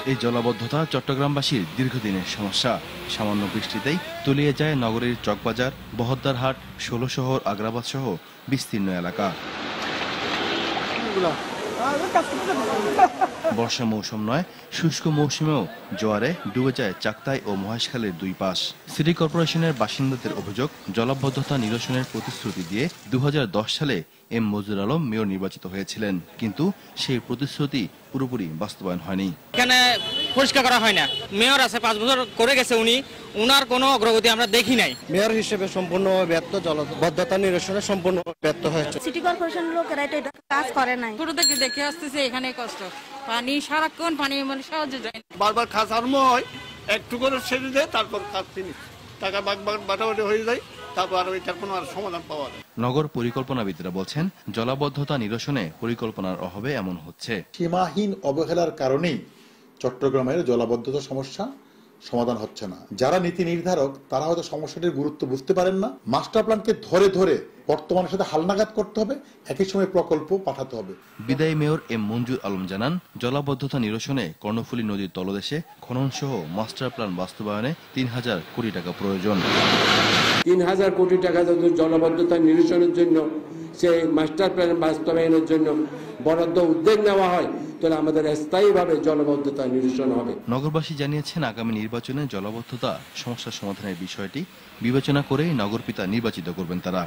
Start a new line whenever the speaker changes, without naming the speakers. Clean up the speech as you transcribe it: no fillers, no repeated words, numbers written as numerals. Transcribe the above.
এই জলাবদ্ধতা চট্টগ্রামবাসীর দীর্ঘদিনের সমস্যা। সামান্য বৃষ্টিতেই তলিয়ে যায় নগরীর চকবাজার, বহদ্দারহাট, ১৬ শহর, আগ্রাবাদ সহ বিস্তীর্ণ এলাকা। বর্ষা মৌসুম নয়, শুষ্ক মৌসুমেও জোয়ারে ডুবে যায় চাক্তাই ও মহেশখালীর দুই পাশ। সিটি কর্পোরেশনের বাসিন্দাদের অভিযোগ, জলাবদ্ধতা নিরসনের প্রতিশ্রুতি দিয়ে ২০১০ সালে এম মজুর আলম মেয়র নির্বাচিত হয়েছিলেন, কিন্তু সেই প্রতিশ্রুতি পুরোপুরি বাস্তবায়ন হয়নি।
এখানে পরিষ্কার করা হয় না। মেয়র আছে, ৫ বছর করে গেছে উনি, উনার কোনো অগ্রগতি আমরা দেখি নাই।
মেয়র হিসেবে সম্পূর্ণ ব্যর্থ, জলাবদ্ধতা নিরসনে সম্পূর্ণ ব্যর্থ হয়েছে।
সিটি কর্পোরেশনের লোকেরা এটা কাজ করে নাই।
ছোট থেকে দেখে আসতেছে এখানে কষ্ট, পানি সারাক্ষণ পানি মানে সহজে যায়।
বারবার কাজ আরম্ভ হয়, একটু করে ছেড়ে দেয়, তারপর কাজ ফিনিশ, টাকা বাটাবাটি হয়ে যায়, তারপর আর এটার কোনো সমাধান পাওয়া যায়।
নগর পরিকল্পনাবিদরা বলছেন, জলাবদ্ধতা নিরসনে পরিকল্পনার অভাবে এমন হচ্ছে।
সীমাহীন অবহেলার কারণেই চট্টগ্রামের জলাবদ্ধতা সমস্যা সমাধান হচ্ছে না। যারা নীতি নির্ধারক তারা হয়তো সমস্যাটির গুরুত্ব বুঝতে পারেন না। মাস্টার প্ল্যানকে ধরে ধরে বর্তমানের সাথে হালনাগাদ করতে হবে, একই সময় প্রকল্প পাঠাতে হবে।
বিদায়ী মেয়র এম মঞ্জুর আলম জানান, জলাবদ্ধতা নিরসনে কর্ণফুলী নদীর তলদেশে খনন সহ মাস্টার প্ল্যান বাস্তবায়নে ৩,০০০ কোটি টাকা প্রয়োজন।
৩,০০০ কোটি টাকা যদি জলাবদ্ধতা নিরসনের জন্য, সেই মাস্টার প্ল্যান বাস্তবায়নের জন্য বরাদ্দ উদ্যোগ নেওয়া হয়, তাহলে আমাদের স্থায়ীভাবে জলাবদ্ধতা নিরসন হবে।
নগরবাসী জানিয়েছেন, আগামী নির্বাচনে জলাবদ্ধতা সমস্যা সমাধানের বিষয়টি বিবেচনা করেই নগরপিতা নির্বাচিত করবেন তারা।